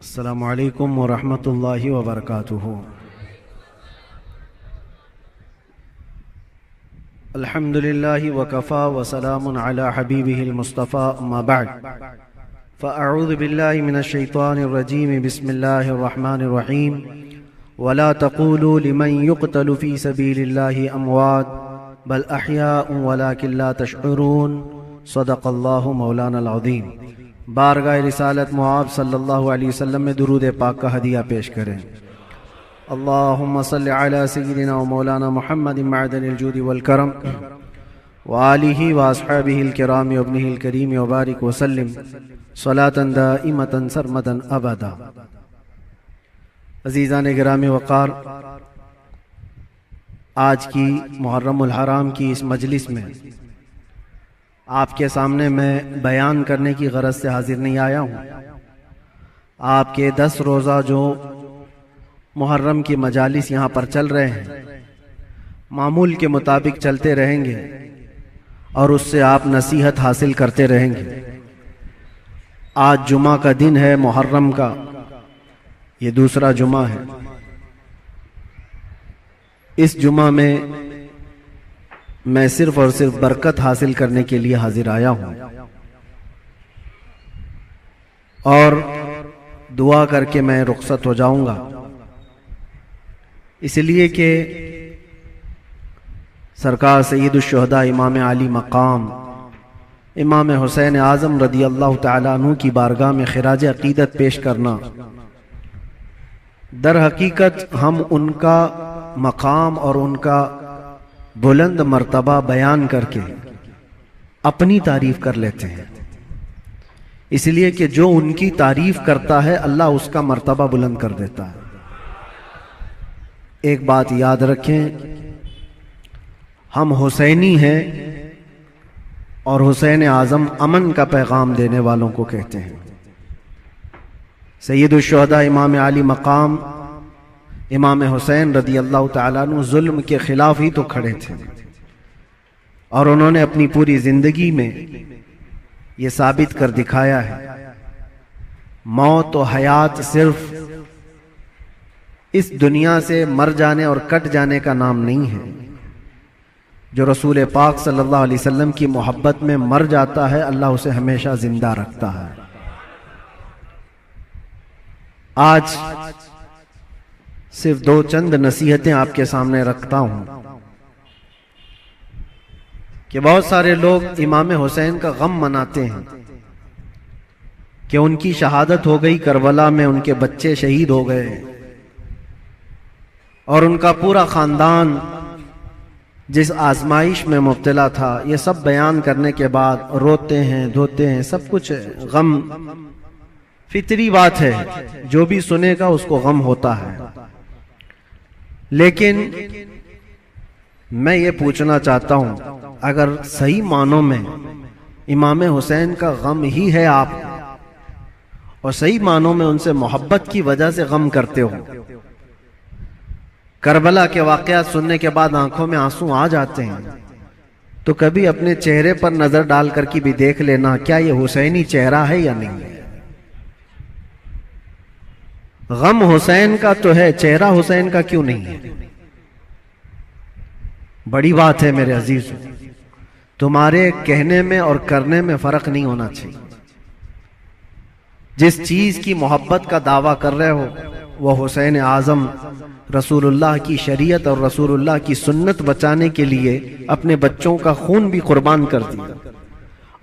अस्सलामु अलैकुम वरहमतुल्लाहि वबरकातुहू। अल्हम्दुलिल्लाहि वकफ़ा वसलामुन अला हबीबिहिल मुस्तफ़ा अम्मा बअद फ़अऊज़ु बिल्लाहि मिनश शैतानिर रजीम बिस्मिल्लाहिर रहमानिर रहीम वला तक़ूलू लिमन युक़तलु फ़ी सबीलिल्लाहि अमवात बल अहयाउन वलाकिन ला तशऊरून सदक़ल्लाहु मौलानल अज़ीम। बारगाह रिसालत मुआब सल्लल्लाहु अलैहि वसल्लम में दुरूद पाक का हदिया पेश करें। अल्लाहुम्मा सल्लि अला सय्यिदिना व मौलाना मुहम्मदिन मअदनिल जूदि वल करम व आलिहि व अस्हाबिहिल किराम व इब्निहिल करीम व बारिक व सल्लिम सलातन दाइमतन सरमदन अबदा। अज़ीज़ान गिरामी वक़ार, आज की मुहर्रमुल हराम की इस मजलिस में आपके सामने मैं बयान करने की गरज से हाजिर नहीं आया हूँ। आपके 10 रोज़ा जो मुहर्रम की मजालिस यहाँ पर चल रहे हैं, मामूल के मुताबिक चलते रहेंगे और उससे आप नसीहत हासिल करते रहेंगे। आज जुमा का दिन है, मुहर्रम का ये दूसरा जुमा है। इस जुमा में मैं सिर्फ और सिर्फ बरकत हासिल करने के लिए हाजिर आया हूं और दुआ करके मैं रुखसत हो जाऊंगा, इसलिए कि सरकार सय्यदुश शुहदा इमाम आली मकाम इमाम हुसैन आज़म रदी अल्लाह तआला अन्हु की बारगाह में खिराज अकीदत पेश करना, दर हकीकत हम उनका मकाम और उनका बुलंद मर्तबा बयान करके अपनी तारीफ कर लेते हैं, इसलिए कि जो उनकी तारीफ करता है अल्लाह उसका मर्तबा बुलंद कर देता है। एक बात याद रखें, हम हुसैनी हैं और हुसैन आज़म अमन का पैगाम देने वालों को कहते हैं। सय्यदुश शुहदा इमाम आली मकाम इमाम हुसैन रदी अल्लाह तआला अन्हु जुल्म के खिलाफ ही तो खड़े थे और उन्होंने अपनी पूरी जिंदगी में ये साबित कर दिखाया है, मौत और हयात सिर्फ इस दुनिया से मर जाने और कट जाने का नाम नहीं है। जो रसूल पाक सल्लल्लाहु अलैहि वसल्लम की मोहब्बत में मर जाता है, अल्लाह उसे हमेशा जिंदा रखता है। आज सिर्फ 2 चंद नसीहतें आपके सामने रखता हूं कि बहुत सारे लोग इमाम हुसैन का गम मनाते हैं कि उनकी शहादत हो गई, करबला में उनके बच्चे शहीद हो गए और उनका पूरा खानदान जिस आजमाइश में मुब्तला था, ये सब बयान करने के बाद रोते हैं, धोते हैं, सब कुछ गम फितरी बात है, जो भी सुनेगा उसको गम होता है। लेकिन मैं ये पूछना चाहता हूं, अगर सही मानों में इमाम हुसैन का गम ही है आप और सही मानों में उनसे मोहब्बत की वजह से गम करते हो, करबला के वाकयात सुनने के बाद आंखों में आंसू आ जाते हैं, तो कभी अपने चेहरे पर नजर डाल करके भी देख लेना, क्या ये हुसैनी चेहरा है या नहीं। गम हुसैन का तो है, चेहरा हुसैन का क्यों नहीं है। बड़ी बात है मेरे अजीज, तुम्हारे कहने में और करने में फर्क नहीं होना चाहिए। जिस चीज की मोहब्बत का दावा कर रहे हो वह हुसैन आजम रसूलुल्लाह की शरीयत और रसूलुल्लाह की सुन्नत बचाने के लिए अपने बच्चों का खून भी कुर्बान कर दिया,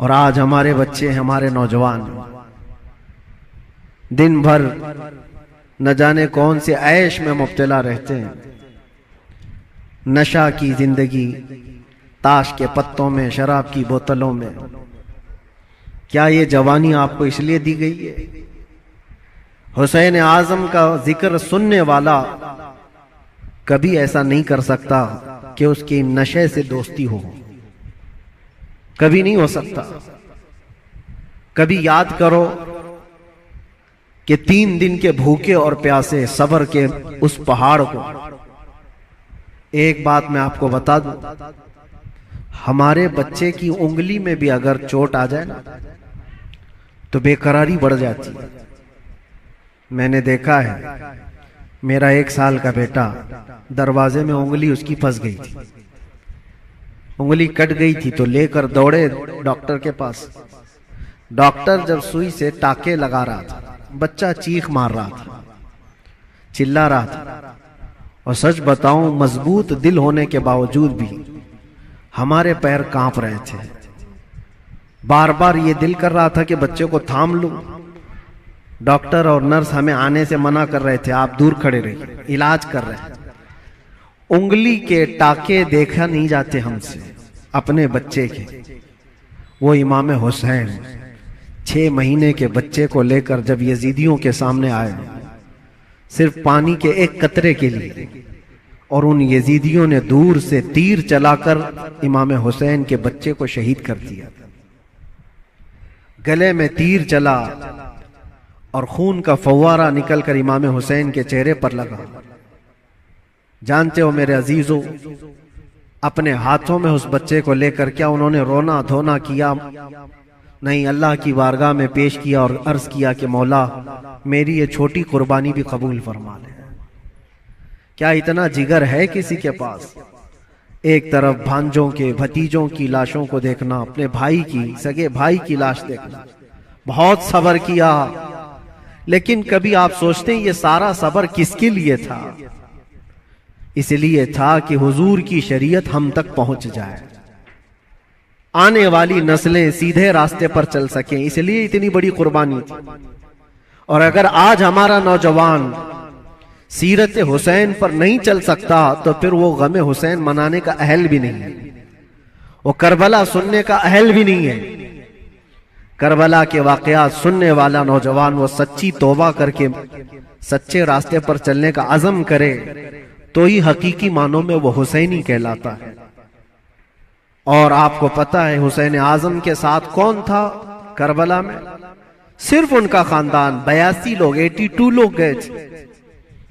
और आज हमारे बच्चे, हमारे नौजवान दिन भर न जाने कौन से ऐश में मुब्तला रहते हैं। नशा की जिंदगी, ताश के पत्तों में, शराब की बोतलों में। क्या ये जवानी आपको इसलिए दी गई है? हुसैन आजम का जिक्र सुनने वाला कभी ऐसा नहीं कर सकता कि उसकी नशे से दोस्ती हो, कभी नहीं हो सकता। कभी याद करो कि 3 दिन के भूखे और प्यासे सब्र के उस पहाड़ को। एक बात मैं आपको बता दूं, हमारे बच्चे की उंगली में भी अगर चोट आ जाए ना तो बेकरारी बढ़ जाती है। मैंने देखा है, मेरा 1 साल का बेटा दरवाजे में उंगली उसकी फंस गई थी, उंगली कट गई थी, तो लेकर दौड़े डॉक्टर के पास। डॉक्टर जब सुई से टाके लगा रहा था, बच्चा चीख मार रहा था, चिल्ला रहा था। और सच बताऊं, मजबूत दिल होने के बावजूद भी हमारे पैर कांप रहे थे। बार बार ये दिल कर रहा था कि बच्चे को थाम लूं। डॉक्टर और नर्स हमें आने से मना कर रहे थे, आप दूर खड़े रहिए, इलाज कर रहे हैं। उंगली के टाके देखा नहीं जाते हमसे अपने बच्चे के। वो इमाम हुसैन 6 महीने के बच्चे को लेकर जब यजीदियों के सामने आए, सिर्फ पानी के एक कतरे के लिए, और उन यजीदियों ने दूर से तीर चलाकर इमाम हुसैन के बच्चे को शहीद कर दिया। गले में तीर चला और खून का फव्वारा निकलकर इमाम हुसैन के चेहरे पर लगा। जानते हो मेरे अजीजों, अपने हाथों में उस बच्चे को लेकर क्या उन्होंने रोना धोना किया? नहीं, अल्लाह की बारगाह में पेश किया और अर्ज किया कि मौला मेरी ये छोटी कुर्बानी भी कबूल फरमा ले। क्या इतना जिगर है किसी के पास? एक तरफ भांजों के भतीजों की लाशों को देखना, अपने भाई की, सगे भाई की लाश देखना, बहुत सब्र किया। लेकिन कभी आप सोचते हैं ये सारा सब्र किसके लिए था? इसलिए था कि हुजूर की शरीयत हम तक पहुंच जाए, आने वाली नस्लें सीधे रास्ते पर चल सकें, इसलिए इतनी बड़ी कुर्बानी थी। और अगर आज हमारा नौजवान सीरत हुसैन पर नहीं चल सकता तो फिर वो गम हुसैन मनाने का अहल भी नहीं है, वो करबला सुनने का अहल भी नहीं है। करबला के वाकयात सुनने वाला नौजवान वो सच्ची तौबा करके सच्चे रास्ते पर चलने का अज़म करे तो ही हकीकी मानों में वो हुसैनी कहलाता है। और आपको पता है हुसैन आजम के साथ कौन था करबला में? सिर्फ उनका खानदान। 82 लोग, 82 लोग गए थे,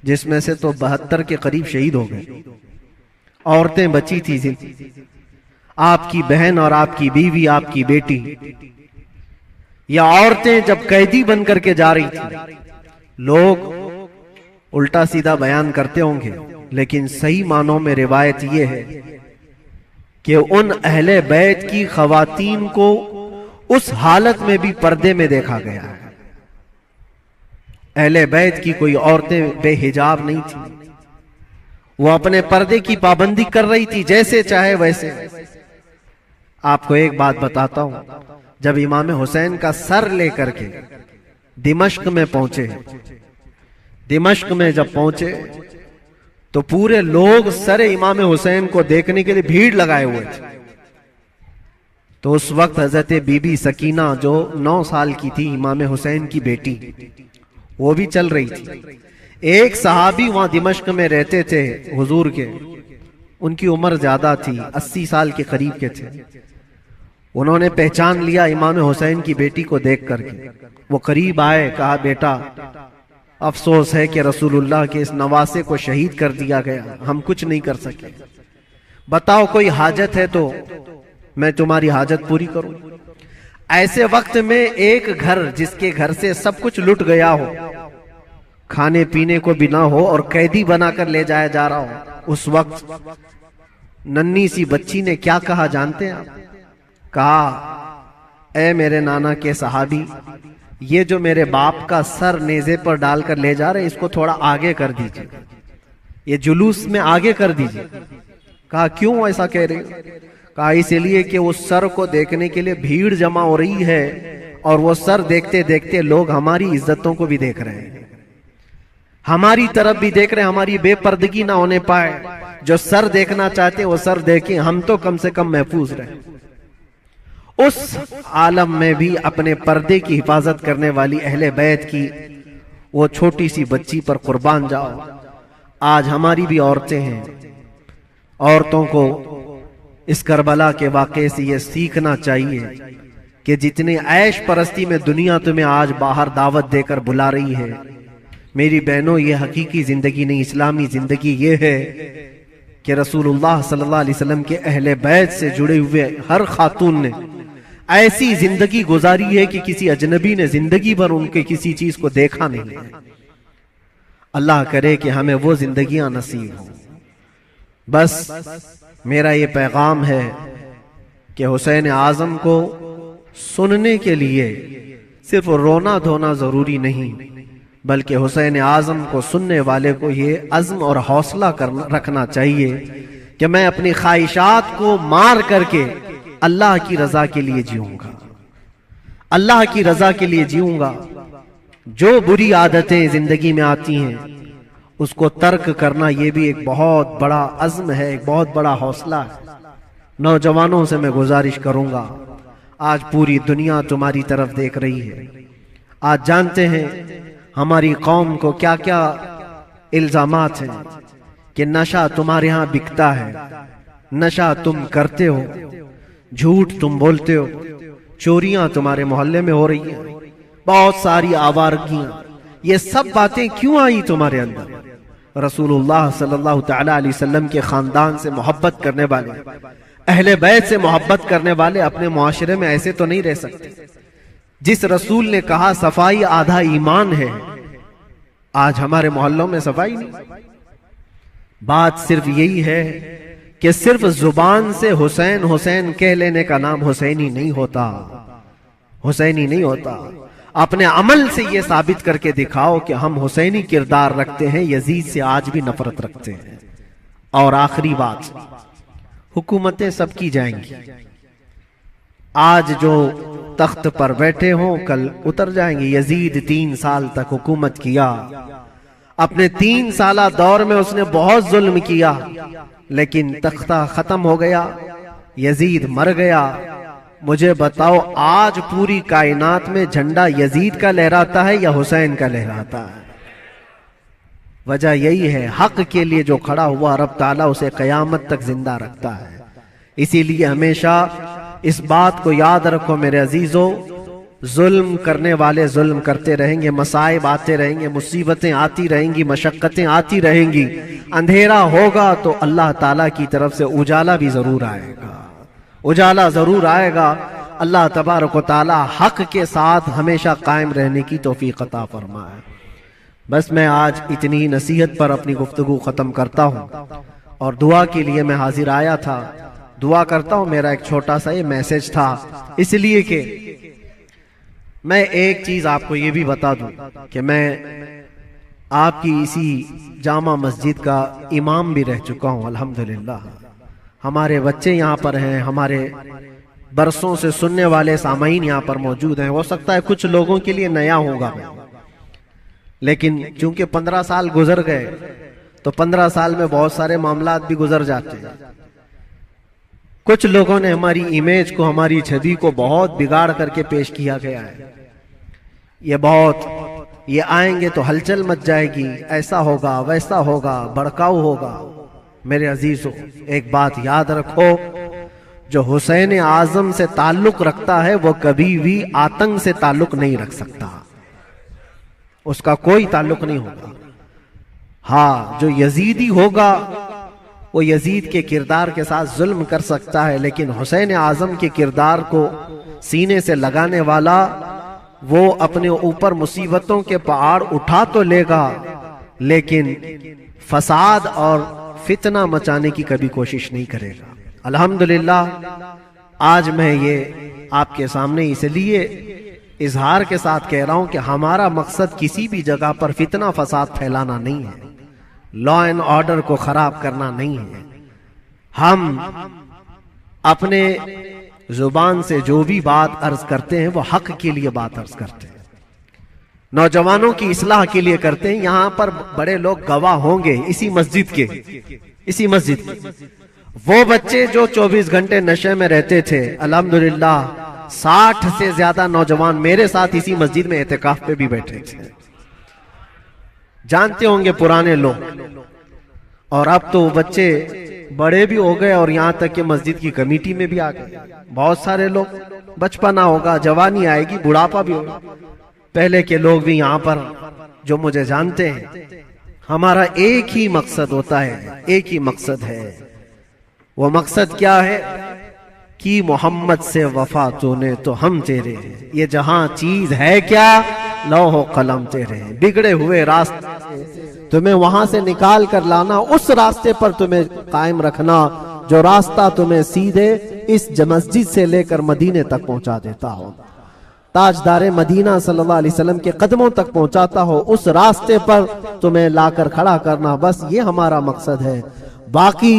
जिसमें से तो 72 के करीब शहीद हो गए। औरतें बची थी, आपकी बहन और आपकी बीवी, आपकी बेटी। या औरतें जब कैदी बन करके जा रही थी, लोग उल्टा सीधा बयान करते होंगे, लेकिन सही मानों में रिवायत यह है कि उन अहले बैत की खवातीन को उस हालत में भी पर्दे में देखा गया है। अहले बैत की कोई औरतें बेहिजाब नहीं थी, वो अपने पर्दे की पाबंदी कर रही थी, जैसे चाहे वैसे। आपको एक बात बताता हूं, जब इमाम हुसैन का सर लेकर के दिमश्क में पहुंचे, दिमश्क में जब पहुंचे तो पूरे लोग सर इमाम हुसैन को देखने के लिए भीड़ लगाए हुए थे। तो उस वक्त हजरत बीबी सकीना जो 9 साल की थी, इमाम हुसैन की बेटी, वो भी चल रही थी। एक सहाबी वहां दिमश्क में रहते थे हुजूर के, उनकी उम्र ज्यादा थी, 80 साल के करीब के थे। उन्होंने पहचान लिया इमाम हुसैन की बेटी को देख करके। वो करीब आए, कहा बेटा अफसोस है कि रसूलुल्लाह के इस नवासे को शहीद कर दिया गया, हम कुछ नहीं कर सके। बताओ कोई हाजत है तो मैं तुम्हारी हाजत पूरी करूं। ऐसे वक्त में एक घर, जिसके घर से सब कुछ लुट गया हो, खाने पीने को भी ना हो और कैदी बनाकर ले जाया जा रहा हो, उस वक्त नन्ही सी बच्ची ने क्या कहा जानते हैं आप? कहा, ऐ मेरे नाना के सहाबी, ये जो मेरे बाप का सर नेज़े पर डालकर ले जा रहे, इसको थोड़ा आगे कर दीजिए, ये जुलूस में आगे कर दीजिए। कहा क्यों ऐसा कह रहे हो? कहा इसलिए कि उस सर को देखने के लिए भीड़ जमा हो रही है, और वो सर देखते देखते लोग हमारी इज्जतों को भी देख रहे हैं, हमारी तरफ भी देख रहे हैं, हमारी बेपर्दगी ना होने पाए। जो सर देखना चाहते वो सर देखें, हम तो कम से कम महफूज रहे। उस आलम में भी अपने पर्दे की हिफाजत करने वाली अहले बैत की वो छोटी सी बच्ची पर कुर्बान जाओ। आज हमारी भी औरतें हैं, औरतों को इस करबला के वाक़े से ये सीखना चाहिए कि जितने ऐश परस्ती में दुनिया तुम्हें आज बाहर दावत देकर बुला रही है, मेरी बहनों, ये हकीकी जिंदगी नहीं, इस्लामी जिंदगी ये है कि रसूलुल्लाह सल्लल्लाहु अलैहि वसल्लम के अहले बैत से जुड़े हुए हर खातून ने ऐसी जिंदगी गुजारी है कि किसी अजनबी ने जिंदगी भर उनके किसी चीज को देखा नहीं है। अल्लाह करे कि हमें वो जिंदगियां नसीब हो। बस मेरा ये पैगाम है कि हुसैन आजम को सुनने के लिए सिर्फ रोना धोना जरूरी नहीं, बल्कि हुसैन आजम को सुनने वाले को ये अज़्म और हौसला रखना चाहिए कि मैं अपनी ख्वाहिशात को मार करके अल्लाह की रजा के लिए जीऊंगा, अल्लाह की रजा के लिए जीऊंगा। जो बुरी आदतें जिंदगी में आती हैं उसको तर्क करना ये भी एक बहुत बड़ा अज़्म है, एक बहुत बड़ा हौसला है। नौजवानों से मैं गुजारिश करूंगा, आज पूरी दुनिया तुम्हारी तरफ देख रही है। आज जानते हैं हमारी कौम को क्या क्या इल्जामात हैं कि नशा तुम्हारे यहां बिकता है, नशा तुम करते हो, झूठ तुम बोलते हो, चोरियां तुम्हारे मोहल्ले में हो रही हैं, बहुत सारी आवारगियां। ये सब बातें क्यों आई तुम्हारे अंदर? रसूलुल्लाह सल्लल्लाहु तआला अलैहि वसल्लम के खानदान से मोहब्बत करने वाले, अहले बैत से मोहब्बत करने वाले अपने मुआशरे में ऐसे तो नहीं रह सकते। जिस रसूल ने कहा सफाई आधा ईमान है, आज हमारे मोहल्लों में सफाई नहीं। बात सिर्फ यही है कि सिर्फ जुबान से हुसैन हुसैन कह लेने का नाम हुसैनी नहीं होता, हुसैनी नहीं होता। अपने अमल से यह साबित करके दिखाओ कि हम हुसैनी किरदार रखते हैं, यजीद से आज भी नफरत रखते हैं। और आखिरी बात, हुकूमतें सबकी जाएंगी। आज जो तख्त पर बैठे हों कल उतर जाएंगे। यजीद 3 साल तक हुकूमत किया, अपने 3 साला दौर में उसने बहुत जुल्म किया, लेकिन तख्ता खत्म हो गया, यजीद मर गया। मुझे बताओ आज पूरी कायनात में झंडा यजीद का लहराता है या हुसैन का लहराता है? वजह यही है, हक के लिए जो खड़ा हुआ रब ताला उसे कयामत तक जिंदा रखता है। इसीलिए हमेशा इस बात को याद रखो मेरे अजीजों, जुल्म करने वाले जुल्म करते रहेंगे, मसाइब आते रहेंगे, मुसीबतें आती रहेंगी, मशक्कतें आती रहेंगी। अंधेरा होगा तो अल्लाह ताला की तरफ से उजाला भी जरूर आएगा, उजाला जरूर आएगा। अल्लाह तबारक व तआला हक के साथ हमेशा कायम रहने की तौफीक अता फरमाए। बस मैं आज इतनी नसीहत पर अपनी गुफ्तगू खत्म करता हूँ और दुआ के लिए मैं हाजिर आया था। दुआ करता हूँ, मेरा एक छोटा सा ये मैसेज था, इसलिए कि मैं एक चीज आपको ये भी बता दूं कि मैं आपकी इसी जामा मस्जिद का इमाम भी रह चुका हूँ अल्हम्दुलिल्लाह। हमारे बच्चे यहाँ पर हैं, हमारे बरसों से सुनने वाले सामाईन यहाँ पर मौजूद हैं। हो सकता है कुछ लोगों के लिए नया होगा, लेकिन चूंकि 15 साल गुजर गए तो 15 साल में बहुत सारे मामलात भी गुजर जाते हैं। कुछ लोगों ने हमारी इमेज को, हमारी छवि को बहुत बिगाड़ करके पेश किया गया है। ये आएंगे तो हलचल मच जाएगी, ऐसा होगा वैसा होगा, भड़काऊ होगा। मेरे अजीजों, एक बात याद रखो, जो हुसैन आजम से ताल्लुक रखता है वो कभी भी आतंक से ताल्लुक नहीं रख सकता, उसका कोई ताल्लुक नहीं होगा। हाँ, जो यजीदी होगा वो यजीद के किरदार के साथ जुल्म कर सकता है, लेकिन हुसैन आजम के किरदार को सीने से लगाने वाला वो अपने ऊपर मुसीबतों के पहाड़ उठा तो लेगा, लेकिन फसाद और फितना मचाने की कभी कोशिश नहीं करेगा। अल्हम्दुलिल्लाह आज मैं ये आपके सामने इसलिए इजहार के साथ कह रहा हूं कि हमारा मकसद किसी भी जगह पर फितना फसाद फैलाना नहीं है, लॉ एंड ऑर्डर को खराब करना नहीं है। हम अपने जुबान से जो भी बात अर्ज करते हैं वो हक के लिए बात अर्ज करते हैं, नौजवानों की इस्लाह के लिए करते हैं। यहां पर बड़े लोग गवाह होंगे, इसी मस्जिद के वो बच्चे जो 24 घंटे नशे में रहते थे, अल्हम्दुलिल्लाह 60 से ज्यादा नौजवान मेरे साथ इसी मस्जिद में एहतिकाफ पे भी बैठे थे। जानते होंगे पुराने लोग, और अब तो बच्चे बड़े भी हो गए और यहां तक कि मस्जिद की कमेटी में भी आ गए। बहुत सारे लोग, बचपना होगा, जवानी आएगी, बुढ़ापा भी होगा। पहले के लोग भी यहां पर जो मुझे जानते हैं, हमारा एक ही मकसद होता है, एक ही मकसद है। वो मकसद क्या है कि मोहम्मद से वफा तूने तो हम तेरे हैं, ये जहां चीज है क्या, लौह कलम तेरे हैं। बिगड़े हुए रास्ते तुम्हें वहां से निकाल कर लाना, उस रास्ते पर तुम्हें कायम रखना जो रास्ता तुम्हें सीधे इस मस्जिद से लेकर मदीने तक पहुंचा देता हो, ताजदारे मदीना सल्लल्लाहु अलैहि वसल्लम के कदमों तक पहुंचाता हो, उस रास्ते पर तुम्हें लाकर खड़ा करना, बस ये हमारा मकसद है। बाकी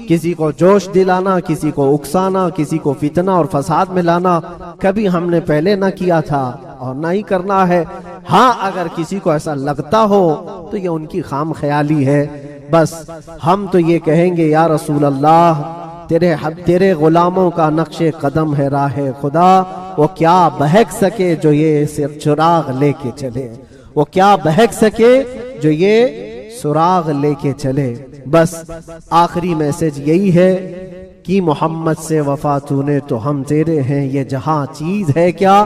किसी को जोश दिलाना, किसी को उकसाना, किसी को फितना और फसाद में लाना कभी हमने पहले ना किया था और ना ही करना है। हाँ, अगर किसी को ऐसा लगता हो तो ये उनकी खाम ख्याली है। बस हम तो ये कहेंगे, या रसूल अल्लाह, तेरे गुलामों का नक्शे कदम है राह खुदा, वो क्या बहक सके जो ये सिर चुराग लेके चले, वो क्या बहक सके जो ये सुराग लेके चले। बस आखिरी मैसेज यही है कि मोहम्मद से वफा तूने तो हम तेरे हैं, ये जहां चीज है क्या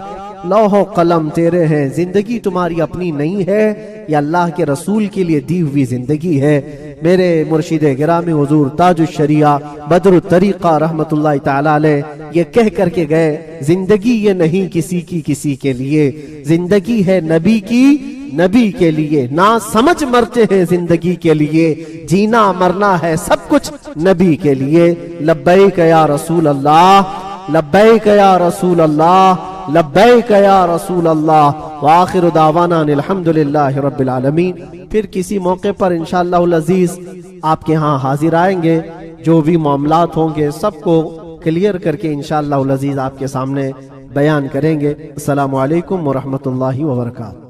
लौहो कलम तेरे हैं, जिंदगी तुम्हारी अपनी नहीं है, ये अल्लाह के रसूल के लिए दी हुई जिंदगी है। मेरे मुर्शिद गिरामी हुजूर ताजुश शरिया बदरुत तरीका रहमतुल्लाह तआला अलैह ये कह करके गए, जिंदगी ये नहीं किसी की किसी के लिए, जिंदगी है नबी की नबी के लिए, ना समझ मरते हैं जिंदगी के लिए, जीना मरना है सब कुछ नबी के लिए। लब्बैक या रसूल अल्लाह, लब्बैक या रसूल अल्लाह, लब्बैक या रसूल अल्लाह। व आखिरु दावाना अल्हम्दुलिल्लाहि रब्बिल आलमीन। फिर किसी मौके पर इंशाअल्लाहुल अजीज आपके यहाँ हाजिर आएंगे, जो भी मामलात होंगे सबको क्लियर करके इंशाअल्लाहुल अजीज आपके सामने बयान करेंगे। अस्सलामु अलैकुम व रहमतुल्लाहि व बरकातहू।